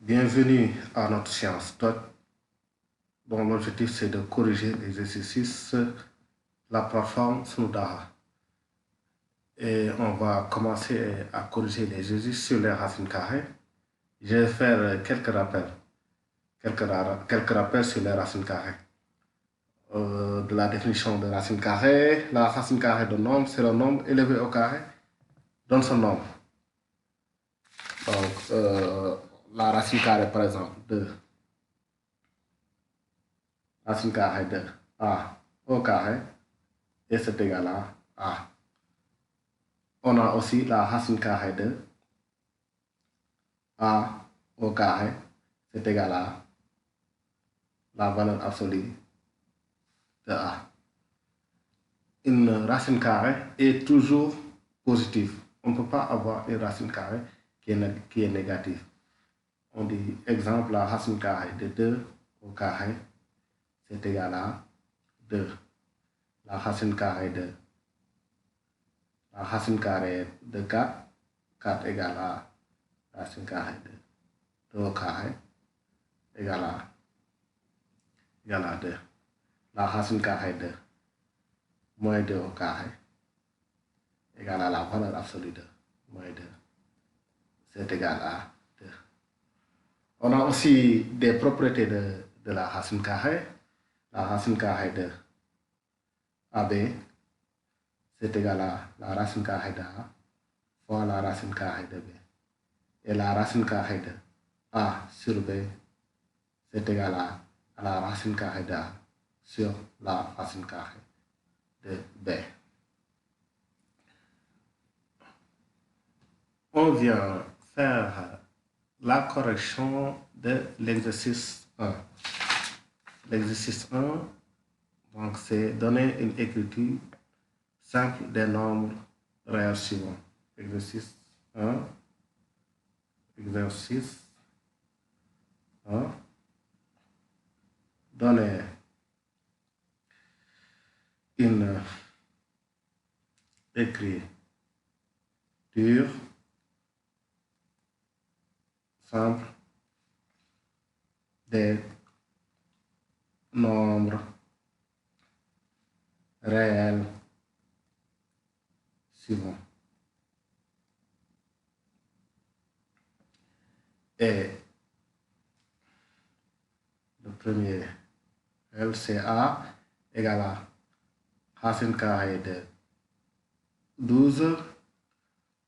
Bienvenue à notre séance TOT, dont l'objectif c'est de corriger les exercices la plateforme Sunudaha. Et on va commencer à corriger les exercices sur les racines carrées. Je vais faire quelques rappels sur les racines carrées. De la définition de racine carrée, la racine carrée de nombre, c'est le nombre élevé au carré, donne son nombre. Donc, la racine carrée, par exemple, de racine carrée de A au carré, et c'est égal à A. On a aussi la racine carrée de A au carré, c'est égal à la valeur absolue de A. Une racine carrée est toujours positive. On ne peut pas avoir une racine carrée qui est négative. On dit, exemple, la racine carrée de 2 au carré, c'est égal à 2. La racine carrée de 4, 4 égale à la racine carrée de 2 au carré, égale à 2. La racine carrée de moins 2 au carré, égale à la valeur absolue de moins 2. C'est égal à 2. On a aussi des propriétés de la racine carrée. La racine carrée de AB, c'est égal à la racine carrée de A fois la racine carrée de B. Et la racine carrée de A sur B, c'est égal à la racine carrée de A sur la racine carrée de B. On vient faire la correction de l'exercice 1. L'exercice 1, donc, c'est donner une écriture simple des nombres réels suivants. Exercice 1. Exercice 1. Donner une écriture simple des nombres réels suivants. Et le premier LCA égale à racine carrée de 12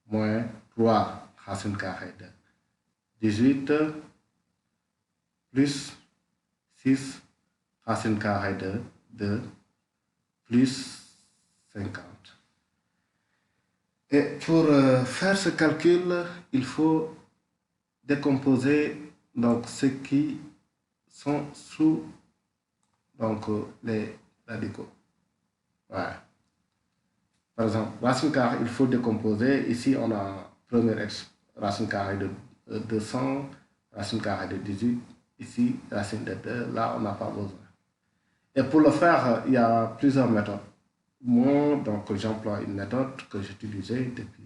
moins 3 racine carrée de 18 plus 6 racine carrée de 2 plus 50. Et pour faire ce calcul, il faut décomposer donc ceux qui sont sous donc, les radicaux. Ouais. Par exemple, racine carrée, il faut décomposer. Ici, on a première racine carrée de 200, racine carrée de 18. Ici, racine de 2. Là, on n'a pas besoin. Et pour le faire, il y a plusieurs méthodes. Moi, donc, j'emploie une méthode que j'utilisais depuis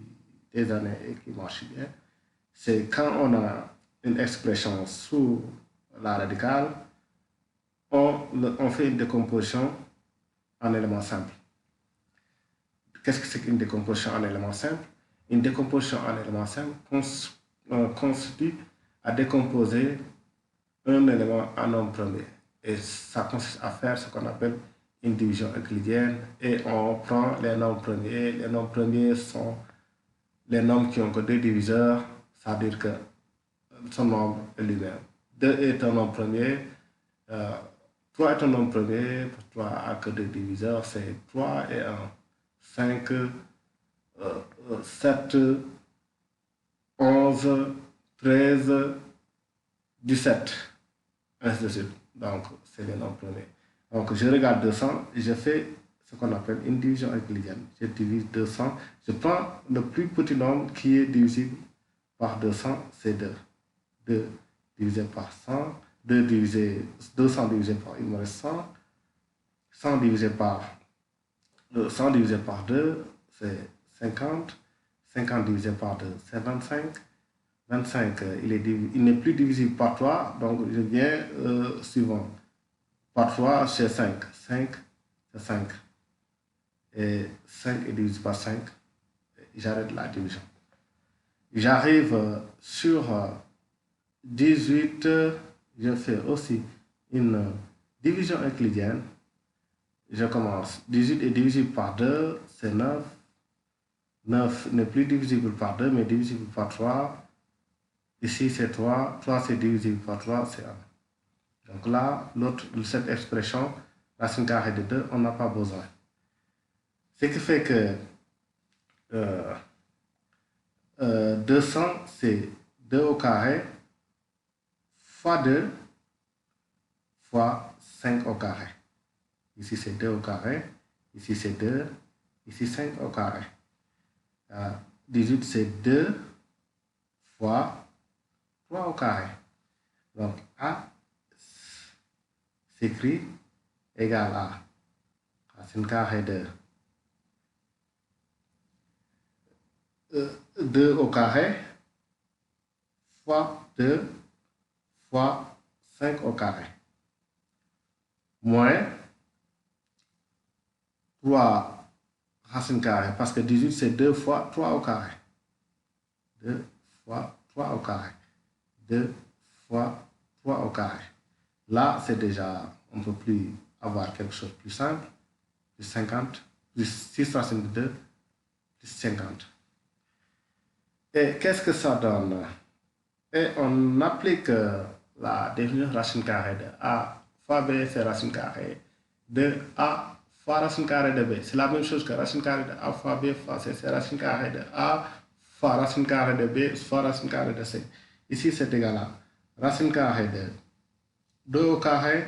des années et qui marche bien. C'est quand on a une expression sous la radicale, on fait une décomposition en éléments simples. Qu'est-ce que c'est qu'une décomposition en éléments simples? Une décomposition en éléments simples consiste à décomposer un élément en nombre premier. Et ça consiste à faire ce qu'on appelle une division euclidienne. Et on prend les nombres premiers. Les nombres premiers sont les nombres qui ont que 2 diviseurs, ça veut dire que son nombre est lui-même. 2 est un nombre premier, 3 est un nombre premier, 3 a que 2 diviseurs, c'est 3 et 1. 5, 7, 11, 13, 17, ainsi de suite. Donc, c'est les nombres premiers. Donc, je regarde 200 et je fais ce qu'on appelle une division euclidienne. Je divise 200. Je prends le plus petit nombre qui est divisible par 200, c'est 2. 2 divisé par 100. 200 divisé par, il me reste 100. 100 divisé par 2, c'est 50. 50 divisé par 2, c'est 25. 25, il n'est plus divisible par 3, donc je viens suivant. Par 3, c'est 5. 5, c'est 5. Et 5 est divisé par 5. J'arrête la division. J'arrive sur 18. Je fais aussi une division euclidienne. Je commence. 18 est divisible par 2, c'est 9. 9 n'est plus divisible par 2, mais divisible par 3. Ici, c'est 3. 3, c'est divisible par 3, c'est 1. Donc là, cette expression, racine carrée de 2, on n'a pas besoin. Ce qui fait que 200, c'est 2 au carré fois 2 fois 5 au carré. Ici, c'est 2 au carré. Ici, c'est 2. Ici, 5 au carré. 18, c'est 2 fois 3 au carré. Donc, A s'écrit égal à racine carrée de 2 au carré fois 2 fois 5 au carré. Moins 3 racine carrée, parce que 18 c'est 2 fois 3 au carré. 2 fois 3 au carré. 2 fois 3 au carré. Là, c'est déjà, on ne peut plus avoir quelque chose de plus simple. Plus 50, plus 6 racines de 2, plus 50. Et qu'est-ce que ça donne? Et on applique la définition racine carrée de A fois B, c'est racine carrée de A fois racine carrée de B. C'est la même chose que racine carrée de A fois B fois C. C'est racine carrée de A fois racine carrée de B fois racine carrée de C. Ici, c'est égal à racine carrée de 2 au carré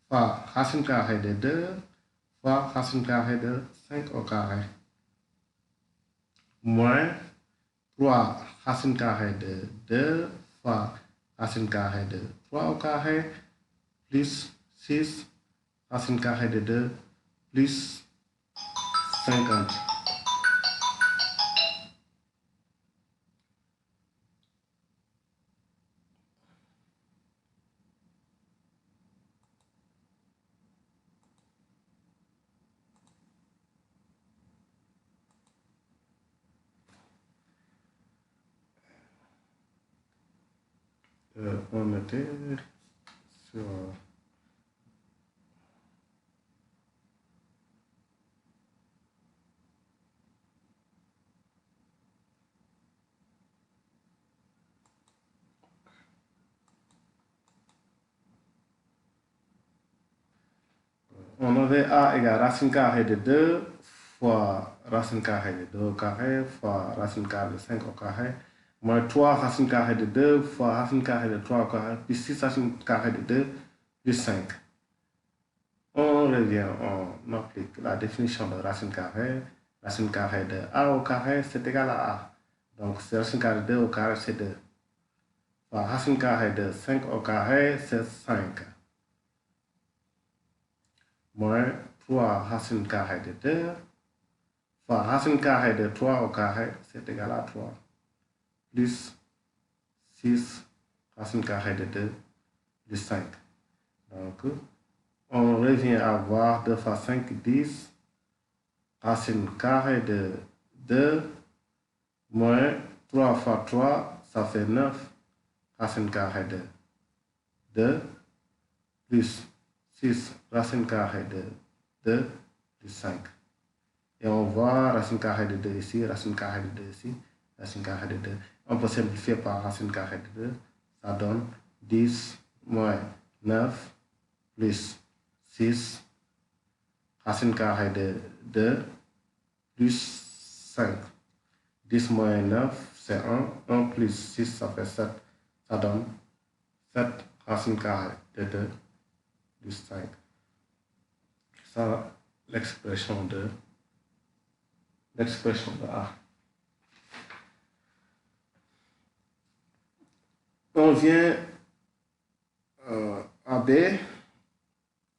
fois racine carrée de 2 fois racine carrée de 5 au carré. Moins 3 racine carrée de 2 fois racine carrée de 3 au carré plus 6 racine carrée de 2 plus 50. On était sur... On avait A égale racine carrée de 2 fois racine carrée de 2 au carré fois racine carrée de 5 au carré moins 3 racine carrée de 2 fois racine carrée de 3 au carré plus 6 racine carrée de 2 plus 5. On revient, on applique la définition de racine carrée. Racine carrée de A au carré, c'est égal à A. Donc, racine carrée de 2 au carré, c'est 2. Fois racine carrée de 5 au carré, c'est 5. Moins 3 racine carrée de 2 fois racine carrée de 3 au carré, c'est égal à 3. Plus 6 racine carrée de 2 plus 5. Donc, on revient à voir 2 fois 5, 10. Racine carrée de 2 moins 3 fois 3, ça fait 9. Racine carrée de 2 plus 6 racine carrée de 2 plus 5. Et on voit racine carrée de 2 ici, racine carrée de 2 ici, racine carrée de 2. On peut simplifier par racine carrée de 2. Ça donne 10 moins 9 plus 6 racine carrée de 2 plus 5. 10 moins 9, c'est 1. 1 plus 6, ça fait 7. Ça donne 7 racine carrée de 2 plus 5. Ça, l'expression de A. On vient à B.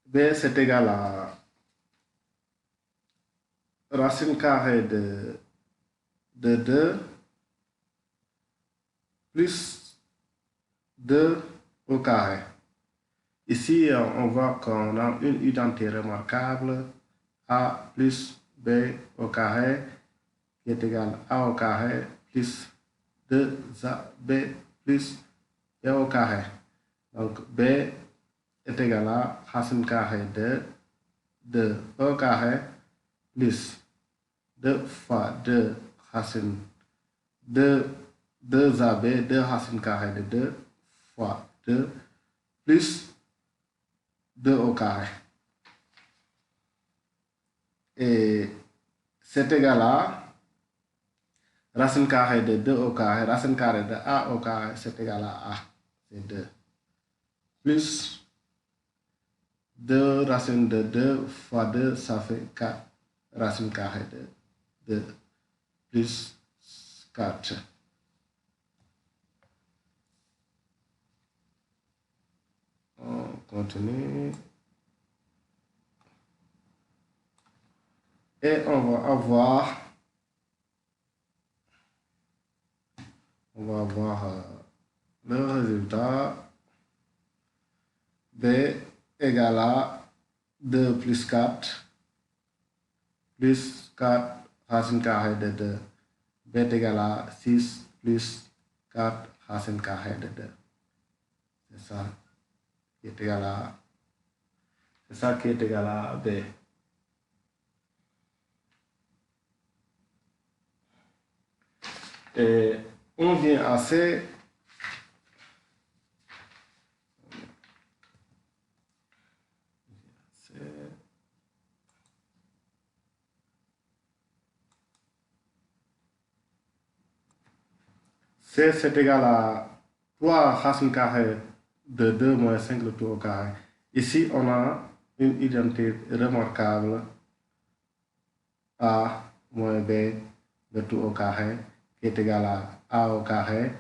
B, c'est égal à racine carrée de 2 plus 2 au carré. Ici, on voit qu'on a une identité remarquable, A plus B au carré, qui est égal à A au carré plus 2AB plus B au carré. Donc, B est égal à racine carrée de 2 au carré plus 2 fois 2 racine 2AB, 2 racines carrées de 2 fois 2 plus 2 au carré. Et c'est égal à racine carrée de 2 au carré, racine carrée de A au carré, c'est égal à A, c'est 2. Plus 2 racines de 2 fois 2, ça fait 4 racines carrées de 2 plus 4. On continue. Et on va avoir le résultat. B égale à 2 plus 4 plus 4 racine carrée de 2. B est égal à 6 plus 4 racine carrée de 2. C'est ça qui est égal à B. Et on vient à C. C, c'est égal à 3 racine carrée de 2 moins 5 le tout au carré. Ici, on a une identité remarquable A moins B le tout au carré qui est égal à A au carré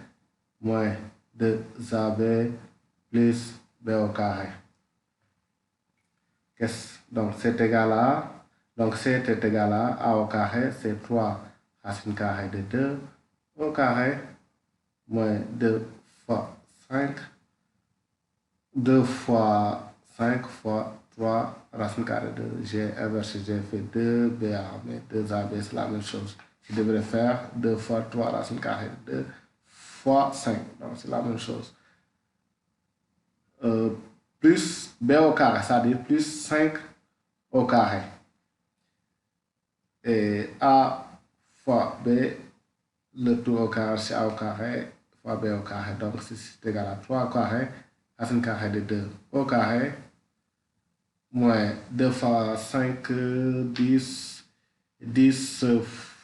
moins 2AB plus B au carré. Donc, c'est égal à, donc C est égal à A au carré, c'est 3 racine carrée de 2 au carré moins 2 fois 5, 2 fois 5 fois 3 racine carrée de G inverse G fait 2BA, mais 2AB c'est la même chose. Je devrais faire 2 fois 3 racine carrée de 2 fois 5, donc c'est la même chose. Plus B au carré, c'est-à-dire plus 5 au carré. Et A fois B, le tout au carré, c'est A au carré fois B au carré. Donc, c'est égal à 3 au carré, racine carrée de 2 au carré, moins 2 fois 5, 10. 10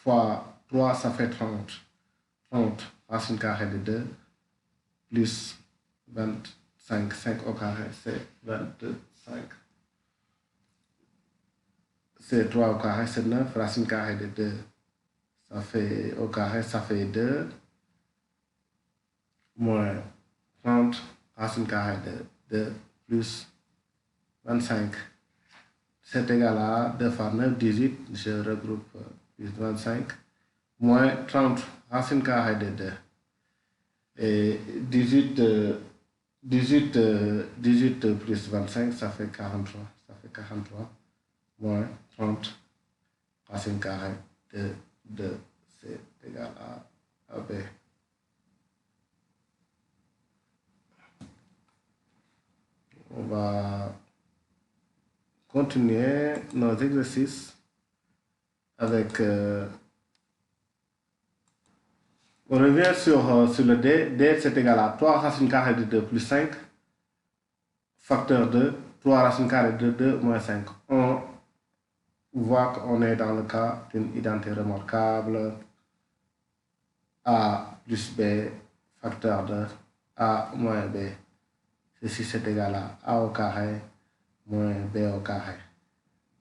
fois 3, ça fait 30. 30, racine carrée de 2, plus 25. 5 au carré, c'est 25. C'est 3 au carré, c'est 9, racine carrée de 2. Ça fait au carré, ça fait 2, moins 30, racine carrée de 2, plus 25. C'est égal à 2 fois 9, 18, je regroupe plus 25, moins 30, racine carrée de 2. Et 18 plus 25, ça fait 43. Ça fait 43, moins 30, racine carrée de 2, c'est égal à B. On va continuer nos exercices avec... on revient sur le D. D, c'est égal à 3 racine carrée de 2 plus 5, facteur 2, 3 racine carrée de 2 moins 5. On voit qu'on est dans le cas d'une identité remarquable. A plus B, facteur de A moins B. Ceci c'est égal à A au carré moins B au carré.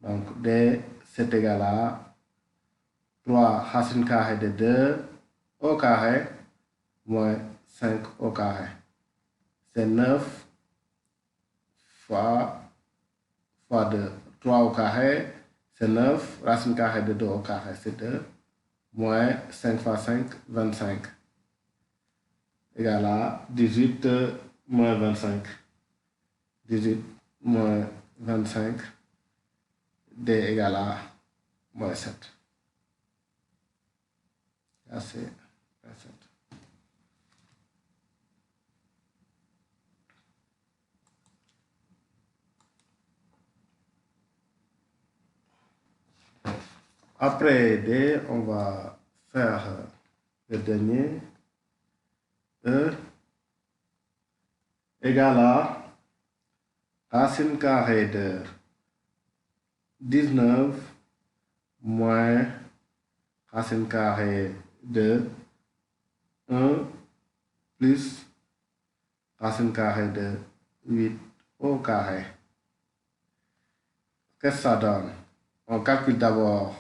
Donc D c'est égal à 3 racine carrée de 2 au carré moins 5 au carré. C'est 9 fois 2. 3 au carré, c'est 9. Racine carrée de 2 au carré, c'est 2. Moins 5 fois 5, 25. égale à 18 moins 25. 18 moins 25, D égale à moins 7. Là, c'est moins 7. Après D, on va faire le dernier. E égale à racine carrée de 19 moins racine carrée de 1 plus racine carrée de 8 au carré. Qu'est-ce que ça donne? On calcule d'abord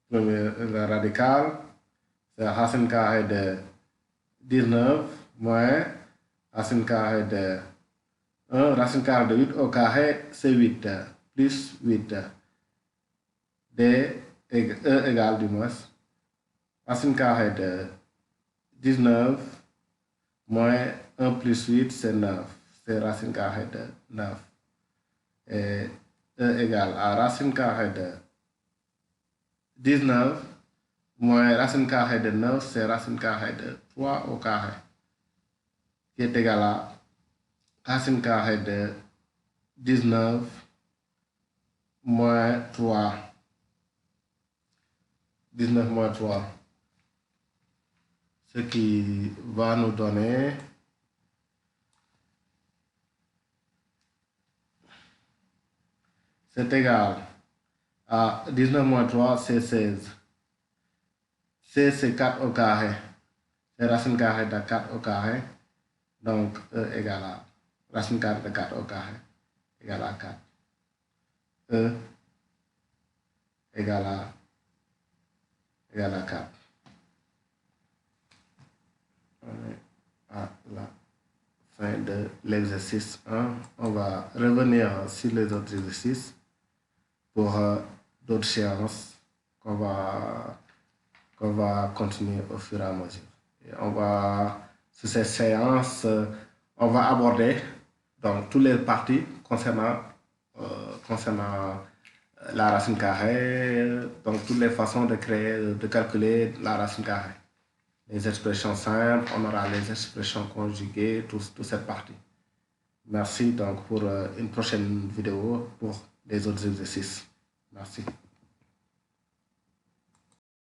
le radical, c'est racine carrée de 19 moins racine carrée de 1, racine carrée de 8 au carré, c'est 8, plus 8. D égale du moins racine carrée de 19 moins 1 plus 8, c'est 9. C'est racine carrée de 9. Et E égale à racine carrée de 19 moins racine carrée de 9, c'est racine carrée de 3 au carré, qui est égal à racine carrée de 19 moins 3. 19 moins 3. Ce qui va nous donner c'est égal à 19 moins 3, c'est 16. 16, c'est 4 au carré. C'est racine carrée de 4 au carré. Donc, E égale à racine carrée de 4 au carré égale à 4. E égale à 4. On est à la fin de l'exercice 1. On va revenir sur les autres exercices pour d'autres séances qu'on va continuer au fur et à mesure. Et sur ces séances, on va aborder donc toutes les parties concernant la racine carrée, donc toutes les façons de calculer la racine carrée. Les expressions simples, on aura les expressions conjuguées, toute cette partie. Merci donc pour une prochaine vidéo pour les autres exercices. Merci.